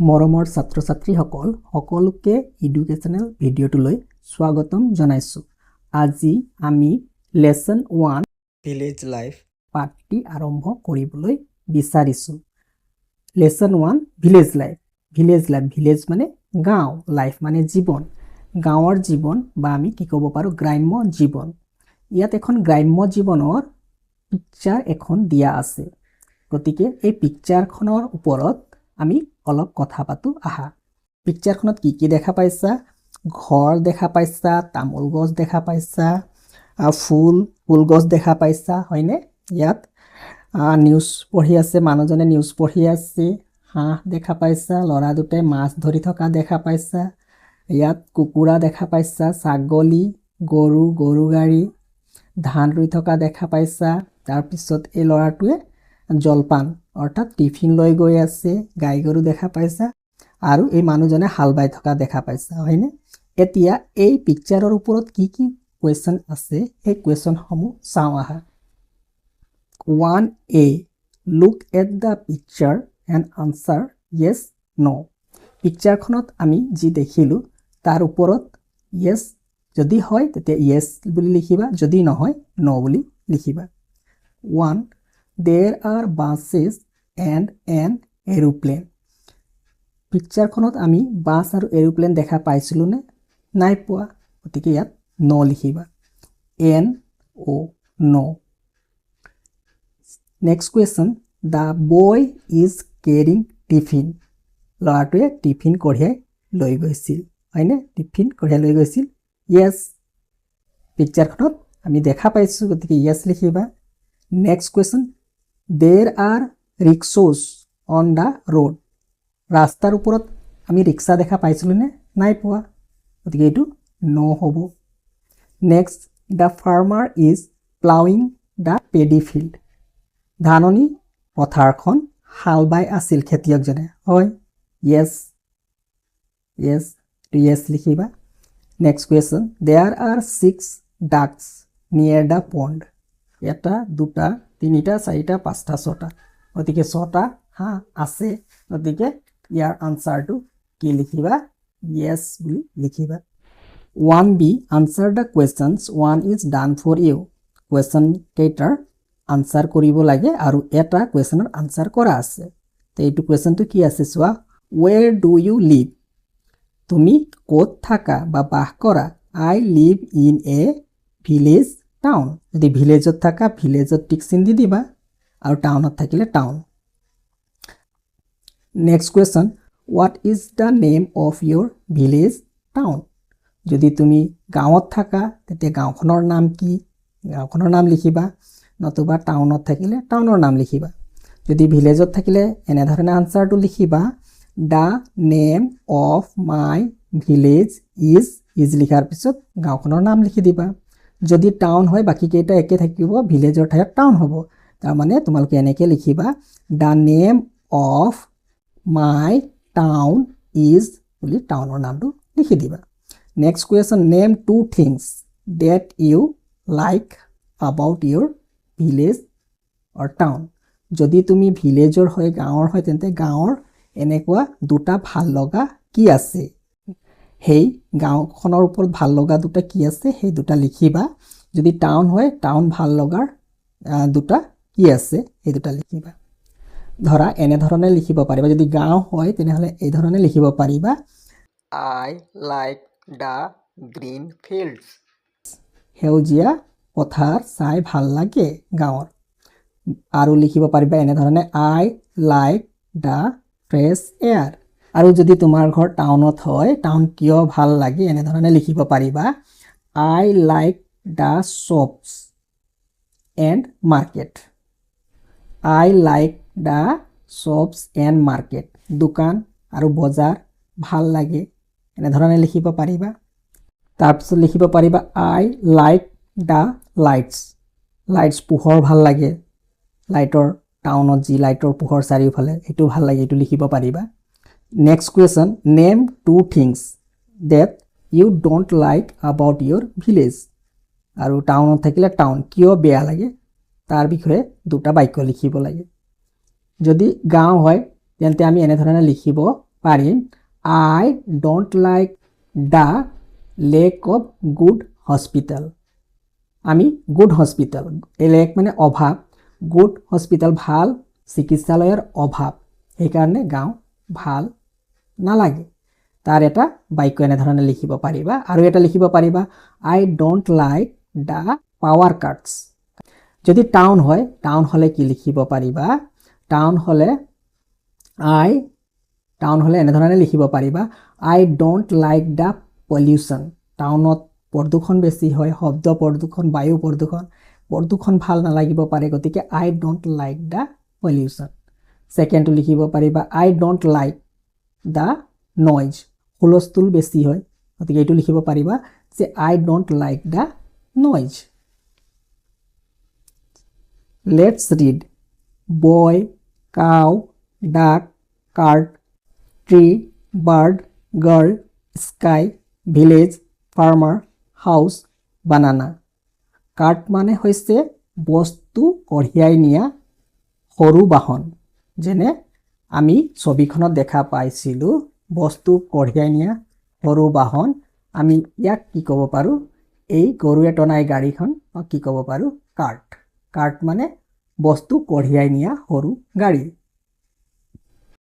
মৰমৰ ছাত্ৰ-ছাত্ৰীসকল সকলোকে এডুকেশ্যনেল ভিডিঅ'টোলৈ স্বাগতম জনাইছোঁ। আজি আমি লেসন 1 ভিলেজ লাইফ পাঠটি আৰম্ভ কৰিবলৈ বিচাৰিছোঁ। Lesson 1 village life. ভিলেজ মানে গাঁও, লাইফ মানে জীৱন। গাঁৱৰ জীৱন বা আমি কি ক'ব পাৰোঁ গ্ৰাম্য জীৱন। ইয়াত এখন গ্ৰাম্য জীৱনৰ পিকচাৰ এখন দিয়া আছে। গতিকে এই পিকচাৰখনৰ ওপৰত আমি অলপ কথা পাতো আহা। পিকচাৰখনত কি দেখা পাইছা? ঘৰ দেখা পাইছা, তামোল গছ দেখা পাইছা, ফুল গছ দেখা পাইছা, হয়নে? ইয়াত নিউজ পঢ়ি আছে, মানুহজনে নিউজ পঢ়ি আছে, হাঁহ দেখা পাইছা, ল'ৰা দুটাই মাছ ধৰি থকা দেখা পাইছা, ইয়াত কুকুৰা দেখা পাইছা, ছাগলী, গৰু গাড়ী, ধান ৰুই থকা দেখা পাইছা। তাৰপিছত এই ল'ৰাটোৱে জলপান অৰ্থাৎ টিফিন লৈ গৈ আছে, গাই গৰু দেখা পাইছা আৰু এই মানুহজনে হাল বাই থকা দেখা পাইছা, হয়নে? এতিয়া এই পিকচাৰৰ ওপৰত কি কুৱেশ্যন আছে সেই কুৱেশ্যনসমূহ চাওঁ আহা। 1A, look at the picture and answer yes, no. পিকচাৰখনত আমি যি দেখিলোঁ তাৰ ওপৰত yes যদি হয় তেতিয়া yes বুলি লিখিবা, যদি নহয় no বুলি লিখিবা। 1. There are buses and an aeroplane. পিকচাৰখনত আমি বাছ আৰু এৰোপ্লেন দেখা পাইছিলোঁ নে? নাই পোৱা, গতিকে ইয়াত no লিখিবা। N-O, no. Next question, the boy is carrying tiffin. ল'ৰাটোৱে টিফিন কঢ়িয়াই লৈ গৈছিল, হয়নে? টিফিন কঢ়িয়াই লৈ গৈছিল, yes. পিকচাৰখনত আমি দেখা পাইছোঁ, গতিকে yes লিখিবা। Next question, there are rickshaws on the road. ৰাস্তাৰ ওপৰত আমি ৰিক্সা দেখা পাইছিলোঁ নে? নাই পোৱা, গতিকে এইটো no হ'ব। Next, the farmer is plowing the paddy field. ধাননি পথাৰখন হাল বাই আছিল খেতিয়কজনে, হয়? yes লিখিবা। Next question, there are 6 ducks near the pond. এটা, দুটা, তিনিটা, চাৰিটা, পাঁচটা, ছটা, গতিকে ছটা হাঁহ আছে, গতিকে ইয়াৰ আনচাৰটো কি লিখিবা? yes বুলি লিখিবা। 1B, answer the questions 1 is done for you. Question কেইটাৰ আনচাৰ কৰিব লাগে আৰু এটা কুৱেশ্যনৰ আনচাৰ কৰা আছে। তো এইটো কুৱেশ্যনটো কি আছে চোৱা। where do you live? তুমি ক'ত থাকা বা বাস কৰা? I live in a village town. যদি ভিলেজত থাকা ভিলেজত টিক চিন দি দিবা আৰু টাউনত থাকিলে town. Next question, what is the name of your village town? যদি তুমি গাঁৱত থাকা তেতিয়া গাঁওখনৰ নাম কি? গাঁওখনৰ নাম লিখিবা, নতুবা টাউনত থাকিলে টাউনৰ নাম লিখিবা। যদি ভিলেজত থাকিলে এনেধৰণে আনচাৰটো লিখিবা, the name of my village is লিখাৰ পিছত গাঁওখনৰ নাম লিখি দিবা। যদি টাউন হয় বাকীকেইটা একে থাকিব, ভিলেজৰ ঠাইত টাউন হ'ব। তাৰমানে তোমালোকে এনেকৈ লিখিবা, the name of my town is বুলি টাউনৰ নামটো লিখি দিবা। Next question, name 2 things that you like about your village or town. যদি তুমি ভিলেজৰ হয় গাঁৱৰ হয় তেন্তে গাঁৱৰ এনেকুৱা দুটা ভাল লগা কি আছে, সেই গাঁওখনৰ ওপৰত ভাল লগা দুটা কি আছে সেই দুটা লিখিবা। যদি টাউন হয় টাউন ভাল লগাৰ দুটা কি আছে সেই দুটা লিখিবা। ধৰা এনেধৰণে লিখিব পাৰিবা। যদি গাঁও হয় তেনেহ'লে এই ধৰণে লিখিব পাৰিবা, I like the green fields. সেউজীয়া পথাৰ চাই ভাল লাগে গাঁৱৰ। আৰু লিখিব পাৰিবা এনেধৰণে, I like the fresh air. আৰু যদি তোমাৰ ঘৰ টাউনত হয় টাউন কিয় ভাল লাগে এনেধৰণে লিখিব পাৰিবা, I like the shops and market. I like the shops and market. দোকান আৰু বজাৰ ভাল লাগে এনেধৰণে লিখিব পাৰিবা। তাৰপিছত লিখিব পাৰিবা, I like the lights. Lights পোহৰ ভাল লাগে, লাইটৰ টাউনত যি লাইটৰ পোহৰ চাৰিওফালে সেইটো ভাল লাগে, এইটো লিখিব পাৰিবা। Next question, name 2 things that you don't like about your village. আৰু টাউনত থাকিলে টাউন কিয় বেয়া লাগে তাৰ বিষয়ে দুটা বাক্য লিখিব লাগে। যদি গাঁও হয় তেন্তে আমি এনেধৰণে লিখিব পাৰিম I don't like the lack of good hospital. আমি গুড হস্পিটেল, লেক মানে অভাৱ, গুড হস্পিটেল ভাল চিকিৎসালয়ৰ অভাৱ, সেইকাৰণে গাওঁ ভাল নালাগে। তাৰ এটা বাক্য এনেধৰণে লিখিব পাৰিবা। আৰু এটা লিখিব পাৰিবা I don't like the power কাটছ। যদি টাউন হয়, টাউন হ'লে কি লিখিব পাৰিবা? টাউন হ'লে এনেধৰণে লিখিব পাৰিবা I don't like the pollution. টাউনত প্ৰদূষণ বেছি হয়, শব্দ প্ৰদূষণ, বায়ু প্ৰদূষণ ভাল নালাগিব পাৰে, গতিকে I don't like the pollution. ছেকেণ্ডটো লিখিব পাৰিবা I don't like the noise. হুলস্থুল বেছি হয়, গতিকে এইটো লিখিব পাৰিবা যে I don't like the noise. Let's read boy, cow, duck, cart, tree, bird, girl, sky, village, farmer, house, banana. Cart মানে হৈছে বস্তু কঢ়িয়াই নিয়া সৰু বাহন, যেনে আমি ছবিখনত দেখা পাইছিলোঁ বস্তু কঢ়িয়াই নিয়া সৰু বাহন। আমি ইয়াক কি ক'ব পাৰোঁ? এই গৰুৱে টনাই গাড়ীখন কি ক'ব পাৰোঁ? কাৰ্ট। কাৰ্ট মানে বস্তু কঢ়িয়াই নিয়া সৰু গাড়ী।